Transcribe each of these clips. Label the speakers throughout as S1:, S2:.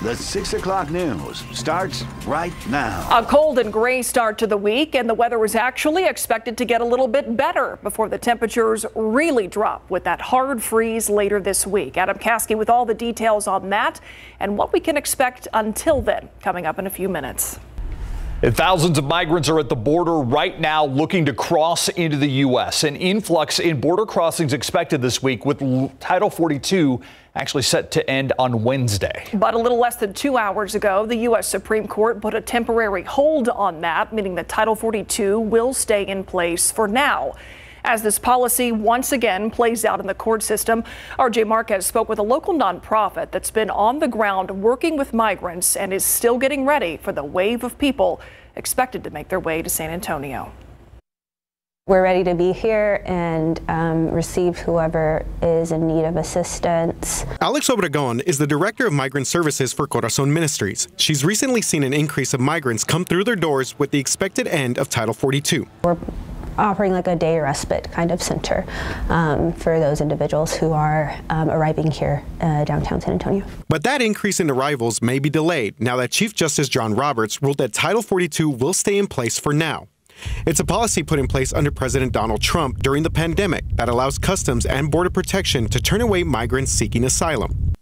S1: The 6 o'clock news starts right now.
S2: A cold and gray start to the week, and the weather is actually expected to get a little bit better before the temperatures really drop with that hard freeze later this week. Adam Caskey with all the details on that and what we can expect until then, coming up in a few minutes.
S3: And thousands of migrants are at the border right now looking to cross into the U.S. An influx in border crossings expected this week, with Title 42 actually set to end on Wednesday. But a little less than 2 hours ago, the U.S. Supreme Court put a temporary hold on that, meaning that Title 42 will stay in place for now. As this policy once again plays out in the court system, RJ Marquez spoke with a local nonprofit that's been on the ground working with migrants and is still getting ready for the wave of people expected to make their way to San Antonio.
S4: We're ready to be here and receive whoever is in need of assistance.
S5: Alex Obregon is the director of migrant services for Corazon Ministries. She's recently seen an increase of migrants come through their doors with the expected end of Title 42.
S4: We're offering like a day respite kind of center for those individuals who are arriving here downtown San Antonio.
S5: But that increase in arrivals may be delayed now that Chief Justice John Roberts ruled that Title 42 will stay in place for now. It's a policy put in place under President Donald Trump during the pandemic that allows Customs and Border Protection to turn away migrants seeking asylum.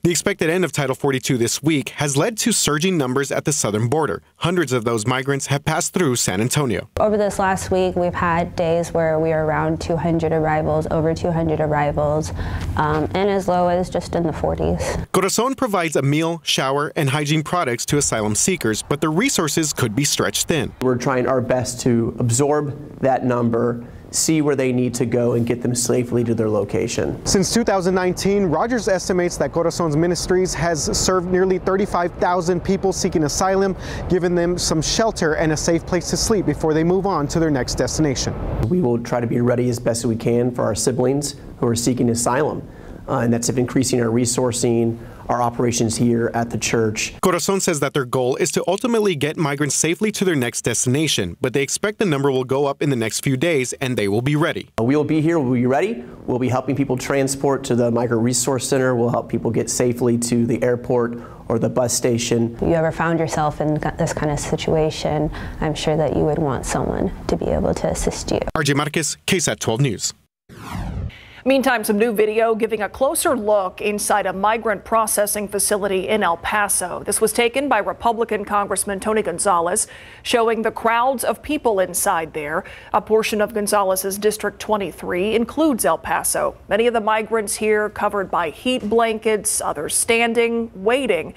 S5: The expected end of Title 42 this week has led to surging numbers at the southern border. Hundreds of those migrants have passed through San Antonio.
S4: Over this last week, we've had days where we are around 200 arrivals, over 200 arrivals, and as low as just in the 40s.
S5: Corazon provides a meal, shower, and hygiene products to asylum seekers, but the resources could be stretched thin.
S6: We're trying our best to absorb that number, see where they need to go, and get them safely to their location.
S5: Since 2019, Rogers estimates that Corazon's Ministries has served nearly 35,000 people seeking asylum, giving them some shelter and a safe place to sleep before they move on to their next destination. We will try to be ready as best as we can for our siblings who are seeking asylum, and that's increasing our resourcing, our operations here at the church. Corazon says that their goal is to ultimately get migrants safely to their next destination, but they expect the number will go up in the next few days and they will be ready. We will be here, we'll be ready. We'll be helping people transport to the Migrant Resource Center. We'll help people get safely to the airport or the bus station. If you ever found yourself in this kind of situation, I'm sure that you would want someone to be able to assist you. RJ Marquez, KSAT 12 News.
S2: Meantime, some new video giving a closer look inside a migrant processing facility in El Paso. This was taken by Republican Congressman Tony Gonzalez, showing the crowds of people inside there. A portion of Gonzalez's District 23 includes El Paso. Many of the migrants here covered by heat blankets, others standing, waiting.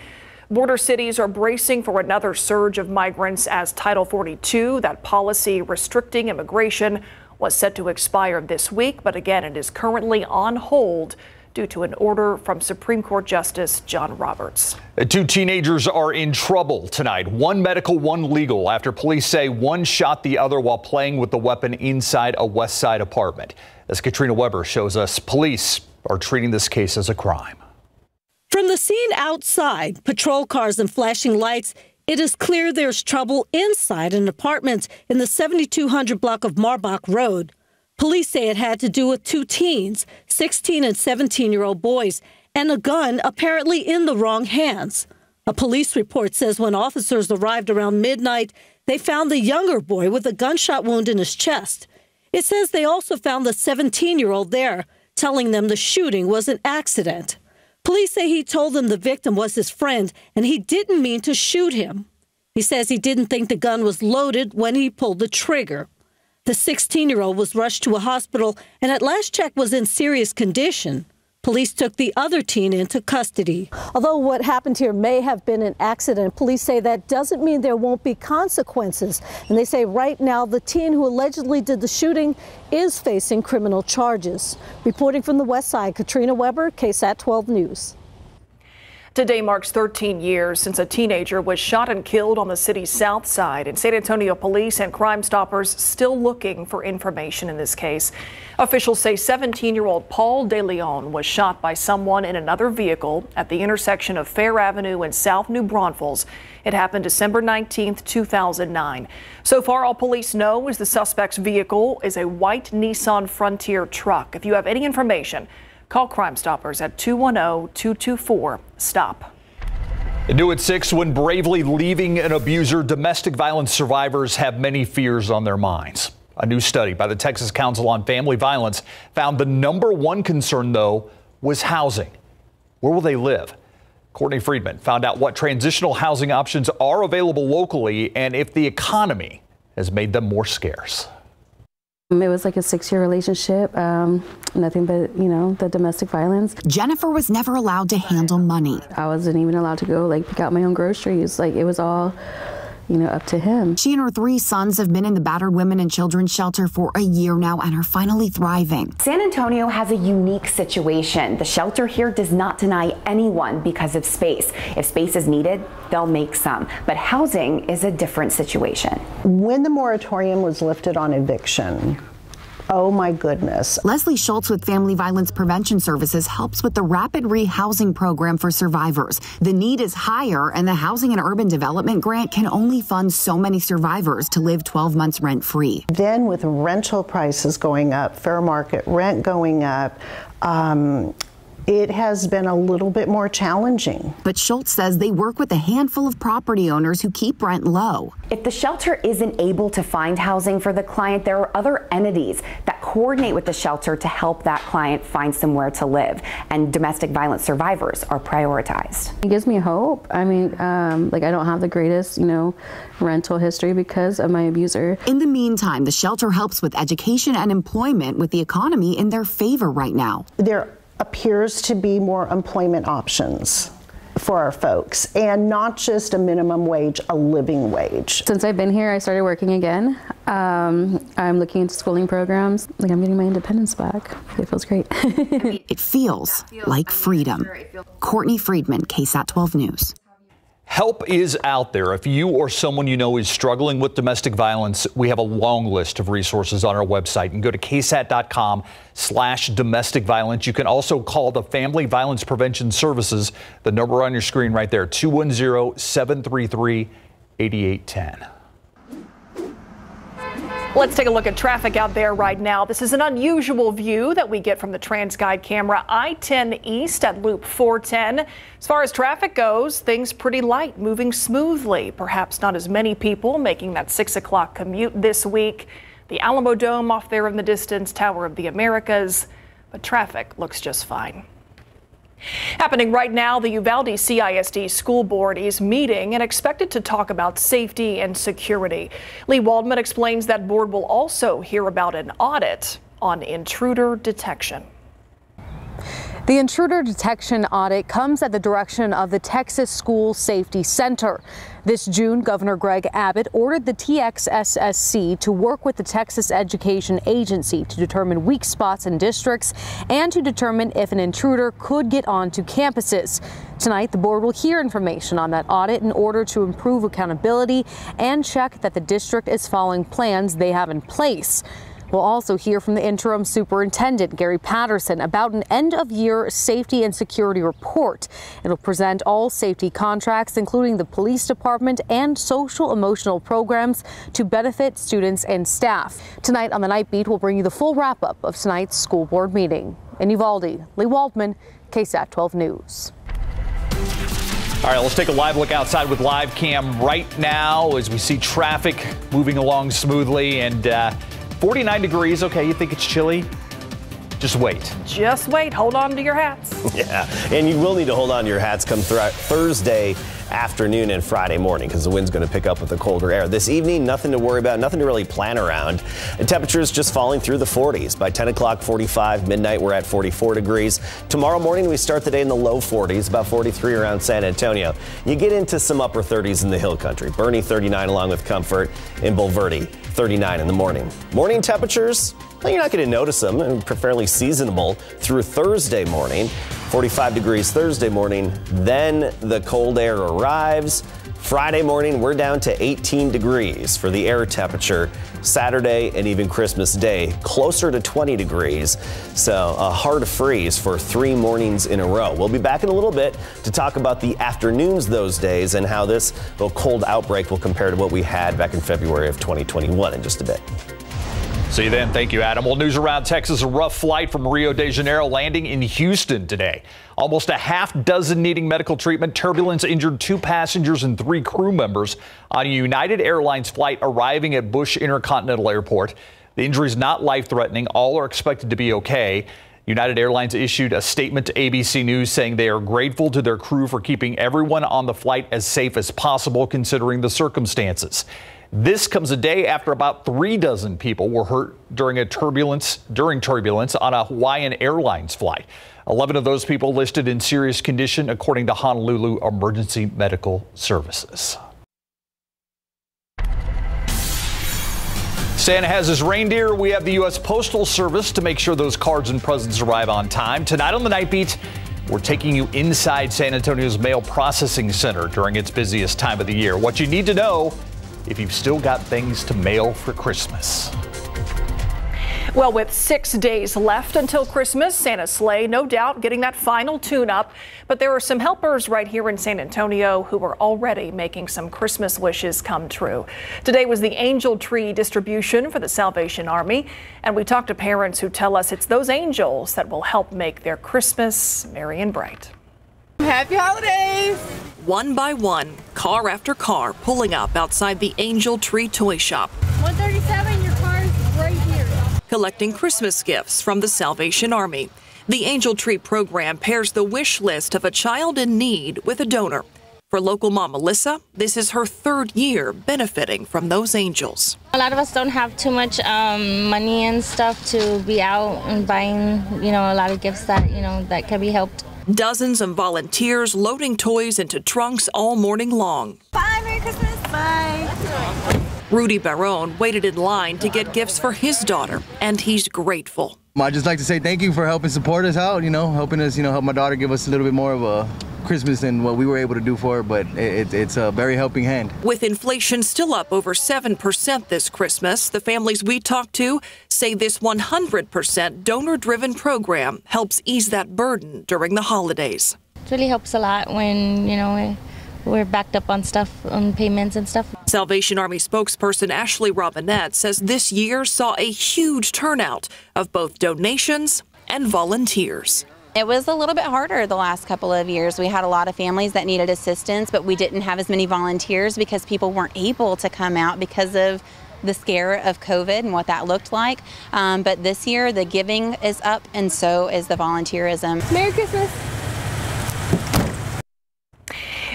S2: Border cities are bracing for another surge of migrants as Title 42, that policy restricting immigration, was set to expire this week, but again, it is currently on hold due to an order from Supreme Court Justice John Roberts.
S3: Two teenagers are in trouble tonight. One medical, one legal, after police say one shot the other while playing with the weapon inside a West Side apartment. As Katrina Weber shows us, police are treating this case as a crime.
S7: From the scene outside, patrol cars and flashing lights, it is clear there's trouble inside an apartment in the 7200 block of Marbach Road. Police say it had to do with two teens, 16 and 17-year-old boys, and a gun apparently in the wrong hands. A police report says when officers arrived around midnight, they found the younger boy with a gunshot wound in his chest. It says they also found the 17-year-old there, telling them the shooting was an accident. Police say he told them the victim was his friend and he didn't mean to shoot him. He says he didn't think the gun was loaded when he pulled the trigger. The 16-year-old was rushed to a hospital and at last check was in serious condition. Police took the other teen into custody.
S8: Although what happened here may have been an accident, police say that doesn't mean there won't be consequences. And they say right now the teen who allegedly did the shooting is facing criminal charges. Reporting from the West Side, Katrina Weber, KSAT 12 News.
S2: Today marks 13 years since a teenager was shot and killed on the city's south side, and San Antonio police and Crime Stoppers still looking for information in this case. Officials say 17-year-old Paul De Leon was shot by someone in another vehicle at the intersection of Fair Avenue and South New Braunfels. It happened December 19, 2009. So far, all police know is the suspect's vehicle is a white Nissan Frontier truck. If you have any information, call Crime Stoppers at 210-224-STOP.
S3: New at 6, when bravely leaving an abuser, domestic violence survivors have many fears on their minds. A new study by the Texas Council on Family Violence found the #1 concern, though, was housing. Where will they live? Courtney Friedman found out what transitional housing options are available locally and if the economy has made them more scarce.
S9: It was like a 6-year relationship, nothing but, the domestic violence.
S10: Jennifer was never allowed to handle money.
S9: I wasn't even allowed to go, pick out my own groceries. It was all, up to him.
S10: She and her 3 sons have been in the battered women and children's shelter for a year now and are finally thriving.
S11: San Antonio has a unique situation. The shelter here does not deny anyone because of space. If space is needed, they'll make some. But housing is a different situation.
S12: When the moratorium was lifted on eviction, oh my goodness.
S10: Leslie Schultz with Family Violence Prevention Services helps with the Rapid Rehousing Program for survivors. The need is higher, and the Housing and Urban Development Grant can only fund so many survivors to live 12 months rent-free.
S12: Then with rental prices going up, fair market rent going up, it has been a little bit more challenging.
S10: But Schultz says they work with a handful of property owners who keep rent low.
S11: If the shelter isn't able to find housing for the client, there are other entities that coordinate with the shelter to help that client find somewhere to live. And domestic violence survivors are prioritized.
S9: It gives me hope. I mean, I don't have the greatest, rental history because of my abuser.
S10: In the meantime, the shelter helps with education and employment, with the economy in their favor right now.
S12: There appears to be more employment options for our folks, and not just a minimum wage, a living wage.
S9: Since I've been here, I started working again. I'm looking into schooling programs. I'm getting my independence back. It feels great.
S10: It feels like freedom. Courtney Friedman, KSAT 12 News.
S3: Help is out there. If you or someone you know is struggling with domestic violence, we have a long list of resources on our website. You can go to ksat.com/domestic violence. You can also call the Family Violence Prevention Services, the number on your screen right there, 210-733-8810.
S2: Let's take a look at traffic out there right now. This is an unusual view that we get from the TransGuide camera. I-10 east at Loop 410. As far as traffic goes, things pretty light, moving smoothly. Perhaps not as many people making that 6 o'clock commute this week. The Alamo Dome off there in the distance, Tower of the Americas, but traffic looks just fine. Happening right now, the Uvalde CISD School Board is meeting and expected to talk about safety and security. Lee Waldman explains that board will also hear about an audit on intruder detection.
S13: The intruder detection audit comes at the direction of the Texas School Safety Center. This June, Governor Greg Abbott ordered the TXSSC to work with the Texas Education Agency to determine weak spots in districts and to determine if an intruder could get onto campuses. Tonight, the board will hear information on that audit in order to improve accountability and check that the district is following plans they have in place. We'll also hear from the interim superintendent, Gary Patterson, about an end-of-year safety and security report. It'll present all safety contracts, including the police department and social-emotional programs to benefit students and staff. Tonight on the Night Beat, we'll bring you the full wrap-up of tonight's school board meeting. In Uvalde, Lee Waldman, KSAT 12 News.
S3: All right, let's take a live look outside with live cam right now as we see traffic moving along smoothly and 49 degrees. Okay, you think it's chilly? Just wait.
S2: Just wait. Hold on to your hats.
S14: Yeah, and you will need to hold on to your hats come throughout Thursday afternoon and Friday morning because the wind's going to pick up with the colder air. This evening, nothing to worry about, nothing to really plan around. And temperatures just falling through the 40s. By 10 o'clock, 45. Midnight, we're at 44 degrees. Tomorrow morning, we start the day in the low 40s, about 43 around San Antonio. You get into some upper 30s in the hill country. Bernie, 39 along with Comfort. In Bulverde, 39 in the morning. Morning temperatures, well, you're not going to notice them, and fairly seasonable through Thursday morning. 45 degrees Thursday morning, then the cold air arrives. Friday morning, we're down to 18 degrees for the air temperature. Saturday and even Christmas Day, closer to 20 degrees. So a hard freeze for 3 mornings in a row. We'll be back in a little bit to talk about the afternoons those days and how this little cold outbreak will compare to what we had back in February of 2021 in just a bit.
S3: See you then. Thank you, Adam. Well, news around Texas, a rough flight from Rio de Janeiro landing in Houston today. Almost a half dozen needing medical treatment. Turbulence injured 2 passengers and 3 crew members on a United Airlines flight arriving at Bush Intercontinental Airport. The injury is not life-threatening. All are expected to be okay. United Airlines issued a statement to ABC News saying they are grateful to their crew for keeping everyone on the flight as safe as possible considering the circumstances. This comes a day after about 3 dozen people were hurt during turbulence on a Hawaiian Airlines flight. 11 of those people listed in serious condition, according to Honolulu Emergency Medical Services. Santa has his reindeer. We have the U.S. Postal Service to make sure those cards and presents arrive on time. Tonight on the Night Beat, we're taking you inside San Antonio's mail processing center during its busiest time of the year. What you need to know if you've still got things to mail for Christmas.
S2: Well, with 6 days left until Christmas, Santa's sleigh, no doubt, getting that final tune-up. But there are some helpers right here in San Antonio who are already making some Christmas wishes come true. Today was the angel tree distribution for the Salvation Army, and we talked to parents who tell us it's those angels that will help make their Christmas merry and bright.
S15: Happy holidays!
S2: One by one, car after car pulling up outside the Angel Tree Toy Shop.
S15: 137, your car is right here.
S2: Collecting Christmas gifts from the Salvation Army. The Angel Tree program pairs the wish list of a child in need with a donor. For local mom Melissa, this is her 3rd year benefiting from those angels.
S16: A lot of us don't have too much money and stuff to be out and buying, a lot of gifts that, that can be helped.
S2: Dozens of volunteers loading toys into trunks all morning long.
S15: Bye, Merry Christmas. Bye.
S2: Rudy Barone waited in line to get gifts for his daughter, and he's grateful.
S17: I'd just like to say thank you for helping support us out, helping us, help my daughter give us a little bit more of a Christmas than what we were able to do for her, but it's a very helping hand.
S2: With inflation still up over 7% this Christmas, the families we talked to say this 100% donor-driven program helps ease that burden during the holidays.
S16: It really helps a lot when, we're backed up on stuff, on payments and stuff.
S2: Salvation Army spokesperson Ashley Robinette says this year saw a huge turnout of both donations and volunteers.
S18: It was a little bit harder the last couple of years. We had a lot of families that needed assistance, but we didn't have as many volunteers because people weren't able to come out because of the scare of COVID and what that looked like. But this year, the giving is up, and so is the volunteerism.
S15: Merry Christmas.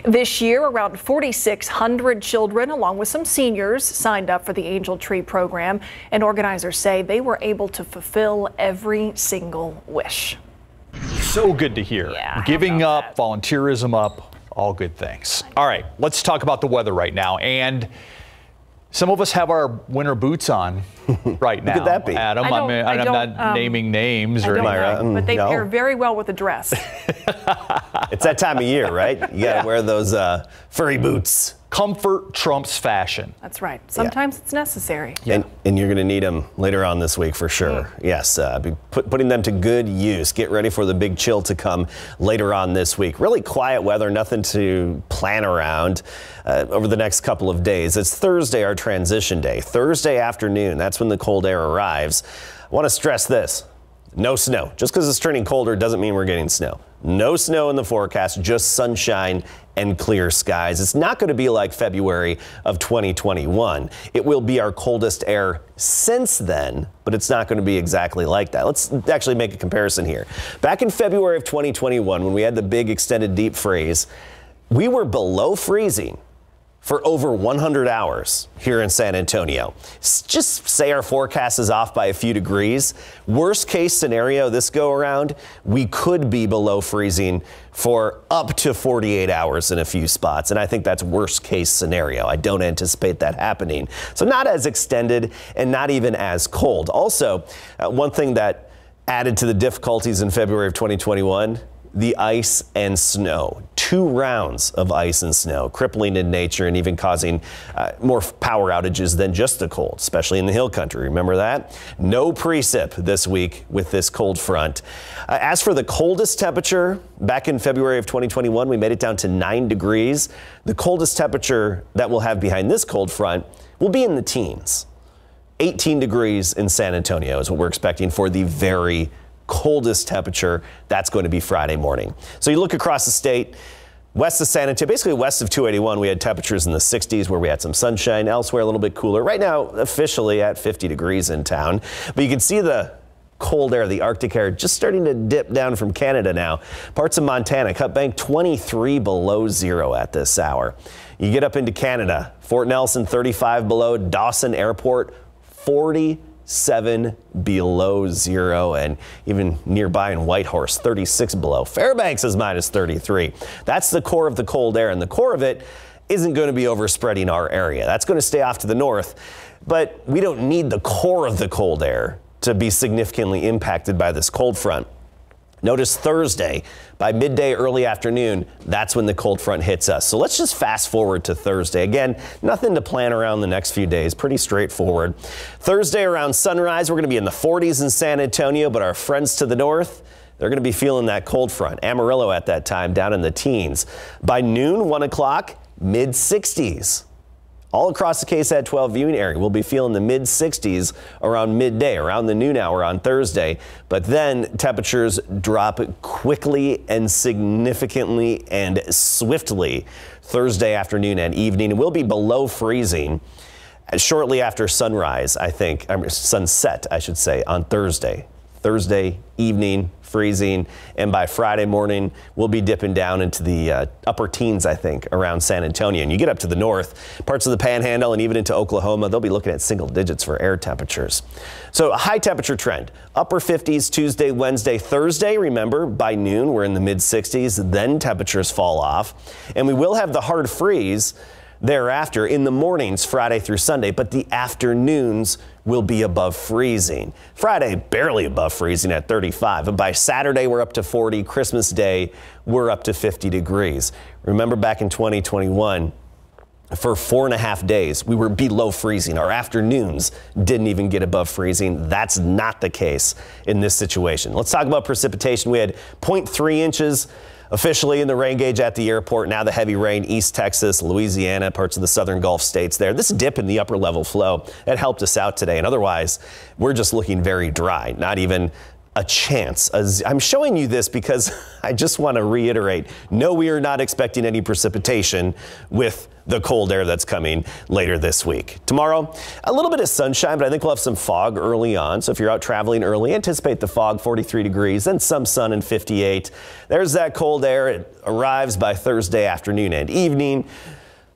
S2: This year, around 4,600 children, along with some seniors, signed up for the Angel Tree program, and organizers say they were able to fulfill every single wish.
S3: So good to hear.
S2: Yeah,
S3: giving up, volunteerism up, all good things. All right, let's talk about the weather right now. And some of us have our winter boots on right now.
S14: Who could that be?
S3: Adam, I'm not naming names or anything.
S2: But they pair very well with the dress.
S14: It's that time of year, right? You got to wear those furry boots.
S3: Comfort trumps fashion.
S2: That's right. Sometimes it's necessary.
S14: Yeah. And you're going to need them later on this week for sure. Yes, be putting them to good use. Get ready for the big chill to come later on this week. Really quiet weather, nothing to plan around over the next couple of days. It's Thursday, our transition day. Thursday afternoon, that's when the cold air arrives. I want to stress this. No snow. Just because it's turning colder doesn't mean we're getting snow. No snow in the forecast, just sunshine and clear skies. It's not going to be like February of 2021. It will be our coldest air since then, but it's not going to be exactly like that. Let's actually make a comparison here. Back in February of 2021, when we had the big extended deep freeze, we were below freezing for over 100 hours here in San Antonio. Just say our forecast is off by a few degrees. Worst case scenario this go around, we could be below freezing for up to 48 hours in a few spots. And I think that's worst case scenario. I don't anticipate that happening. So not as extended and not even as cold. Also, one thing that added to the difficulties in February of 2021, the ice and snow. 2 rounds of ice and snow, crippling in nature and even causing more power outages than just the cold, especially in the hill country. Remember that? No precip this week with this cold front. As for the coldest temperature, back in February of 2021, we made it down to 9 degrees. The coldest temperature that we'll have behind this cold front will be in the teens. 18 degrees in San Antonio is what we're expecting for the very coldest temperature. That's going to be Friday morning. So you look across the state, west of San Antonio, basically west of 281, we had temperatures in the 60s where we had some sunshine. Elsewhere, a little bit cooler. Right now, officially at 50 degrees in town. But you can see the cold air, the Arctic air, just starting to dip down from Canada now. Parts of Montana, Cut Bank 23 below zero at this hour. You get up into Canada, Fort Nelson 35 below, Dawson Airport 47 below zero, and even nearby in Whitehorse 36 below. Fairbanks is minus 33. That's the core of the cold air, and the core of it isn't going to be overspreading our area. That's going to stay off to the north, but we don't need the core of the cold air to be significantly impacted by this cold front. Notice Thursday, by midday, early afternoon, that's when the cold front hits us. So let's just fast forward to Thursday. Again, nothing to plan around the next few days, pretty straightforward. Thursday around sunrise, we're going to be in the 40s in San Antonio, but our friends to the north, they're going to be feeling that cold front. Amarillo at that time, down in the teens. By noon, 1 o'clock, mid-60s. All across the KSAT 12 viewing area, we'll be feeling the mid-60s around midday, around the noon hour on Thursday. But then temperatures drop quickly and significantly and swiftly Thursday afternoon and evening. We'll be below freezing shortly after sunrise, I think, sunset, I should say, on Thursday. Thursday evening, freezing, and by Friday morning, we'll be dipping down into the upper teens, I think, around San Antonio. And you get up to the north, parts of the Panhandle, and even into Oklahoma, they'll be looking at single digits for air temperatures. So a high temperature trend, upper 50s Tuesday, Wednesday, Thursday. Remember, by noon, we're in the mid 60s, then temperatures fall off. And we will have the hard freeze thereafter in the mornings, Friday through Sunday, but the afternoons will be above freezing. Friday, barely above freezing at 35, but by Saturday, we're up to 40. Christmas Day, we're up to 50 degrees. Remember back in 2021, for 4.5 days, we were below freezing. Our afternoons didn't even get above freezing. That's not the case in this situation. Let's talk about precipitation. We had 0.3 inches officially in the rain gauge at the airport. Now the heavy rain, East Texas, Louisiana, parts of the southern Gulf states there. This dip in the upper level flow, that helped us out today. And otherwise, we're just looking very dry, not even a chance. I'm showing you this because I just want to reiterate, no, we are not expecting any precipitation with the cold air that's coming later this week. Tomorrow, a little bit of sunshine, but I think we'll have some fog early on. So if you're out traveling early, anticipate the fog, 43 degrees, then some sun and 58. There's that cold air. It arrives by Thursday afternoon and evening.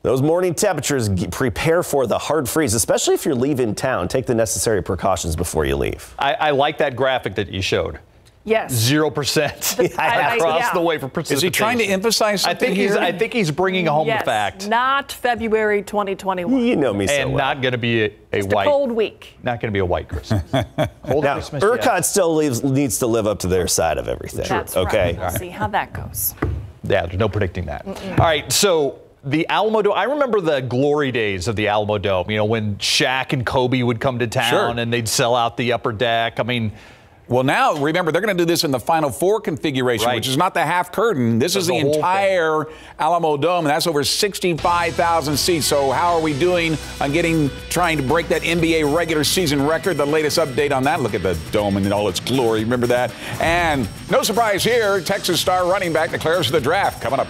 S14: Those morning temperatures, prepare for the hard freeze, especially if you're leaving town. Take the necessary precautions before you leave.
S3: I like that graphic that you showed.
S2: Yes.
S3: 0% across the way for precipitation.
S19: Is he trying to emphasize something here?
S3: I think he's bringing home the fact.
S2: Not February 2021.
S14: You know me so
S3: and
S14: well.
S3: Not going to be a white.
S2: A cold week.
S3: Not going to be a white Christmas.
S14: Cold now, Christmas. ERCOT still needs to live up to their side of everything.
S2: That's
S14: okay.
S2: Right. We'll see how that goes.
S3: Yeah, there's no predicting that. All right, so the Alamo Dome, I remember the glory days of the Alamo Dome, you know, when Shaq and Kobe would come to town and they'd sell out the upper deck. I mean,
S19: well, now, remember, they're going to do this in the Final Four configuration, which is not the half curtain. This is the entire Alamo Dome, and that's over 65,000 seats. So how are we doing on trying to break that NBA regular season record? The latest update on that. Look at the dome in all its glory. Remember that? And no surprise here, Texas star running back declares for the draft. Coming up.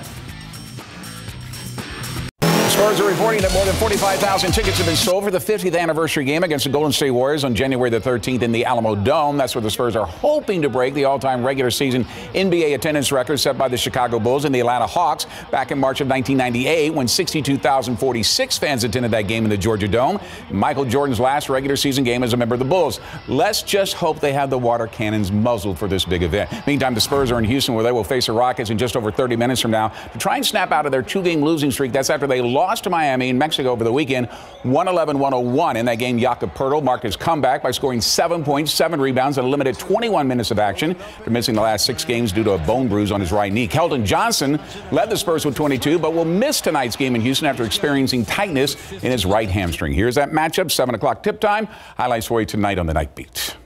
S19: Spurs are reporting that more than 45,000 tickets have been sold for the 50th anniversary game against the Golden State Warriors on January the 13th in the Alamo Dome. That's where the Spurs are hoping to break the all-time regular season NBA attendance record set by the Chicago Bulls and the Atlanta Hawks back in March of 1998 when 62,046 fans attended that game in the Georgia Dome. Michael Jordan's last regular season game as a member of the Bulls. Let's just hope they have the water cannons muzzled for this big event. Meantime, the Spurs are in Houston where they will face the Rockets in just over 30 minutes from now to try and snap out of their two-game losing streak. That's after they lost to Miami in Mexico over the weekend, 111-101. In that game, Jakob Poeltl marked his comeback by scoring 7 points, 7 rebounds, and a limited 21 minutes of action after missing the last 6 games due to a bone bruise on his right knee. Keldon Johnson led the Spurs with 22, but will miss tonight's game in Houston after experiencing tightness in his right hamstring. Here's that matchup, 7 o'clock tip time. Highlights for you tonight on the Night Beat.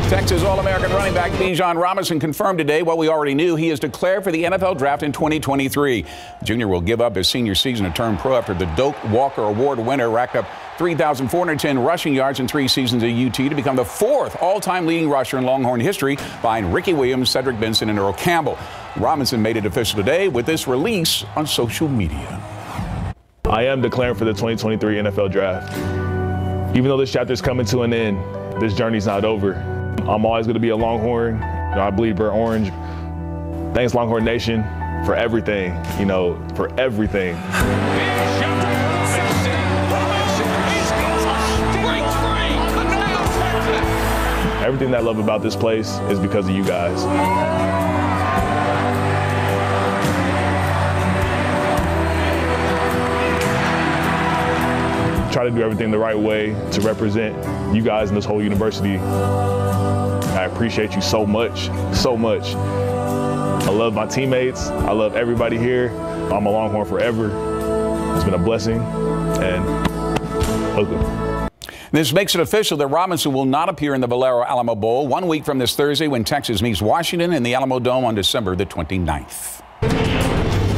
S19: Texas All-American running back Bijan Robinson confirmed today what we already knew. He is declared for the NFL draft in 2023. The junior will give up his senior season to turn pro after the Doak Walker Award winner racked up 3,410 rushing yards in 3 seasons at UT to become the 4th all-time leading rusher in Longhorn history behind Ricky Williams, Cedric Benson, and Earl Campbell. Robinson made it official today with this release on social media.
S20: I am declaring for the 2023 NFL draft. Even though this chapter is coming to an end, this journey's not over. I'm always going to be a Longhorn. I bleed burnt orange. Thanks, Longhorn Nation, for everything, for everything. Everything that I love about this place is because of you guys. Try to do everything the right way to represent you guys and this whole university. I appreciate you so much, so much. I love my teammates. I love everybody here. I'm a Longhorn forever. It's been a blessing, and welcome.
S19: This makes it official that Robinson will not appear in the Valero Alamo Bowl 1 week from this Thursday when Texas meets Washington in the Alamo Dome on December the 29th.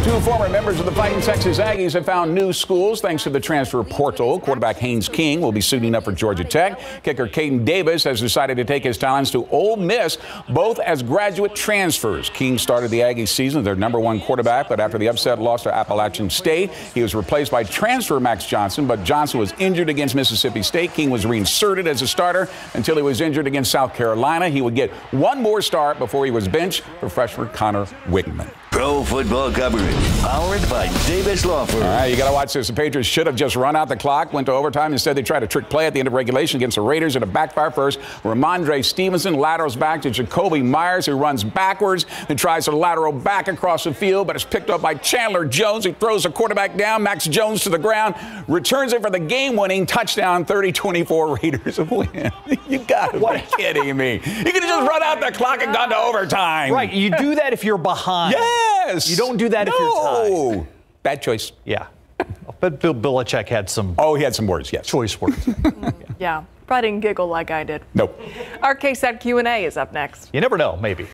S19: 2 former members of the Fighting Texas Aggies have found new schools thanks to the transfer portal. Quarterback Haynes King will be suiting up for Georgia Tech. Kicker Caden Davis has decided to take his talents to Ole Miss, both as graduate transfers. King started the Aggies season as their #1 quarterback, but after the upset loss to Appalachian State, he was replaced by transfer Max Johnson, but Johnson was injured against Mississippi State. King was reinserted as a starter until he was injured against South Carolina. He would get one more start before he was benched for freshman Connor Wigman.
S1: Pro football coverage, powered by Davis Law Firm.
S19: All right, you got to watch this. The Patriots should have just run out the clock, went to overtime. Instead, they tried a trick play at the end of regulation against the Raiders, and it backfired first. Ramondre Stevenson laterals back to Jacoby Myers, who runs backwards and tries to lateral back across the field, but it's picked up by Chandler Jones, who throws the quarterback down. Max Jones to the ground, returns it for the game-winning touchdown. 30-24 Raiders win. You got to be kidding me. You could have just run out the clock and gone to overtime.
S3: Right, you do that if you're behind.
S19: Yes.
S3: You don't do that if you're tied.
S19: Bad choice.
S3: Yeah. But Bill Belichick had some.
S19: Oh, he had some words, yes.
S3: Choice words.
S2: Yeah. Probably didn't giggle like I did.
S19: Nope.
S2: Our KSAT Q&A is up next.
S3: You never know, maybe.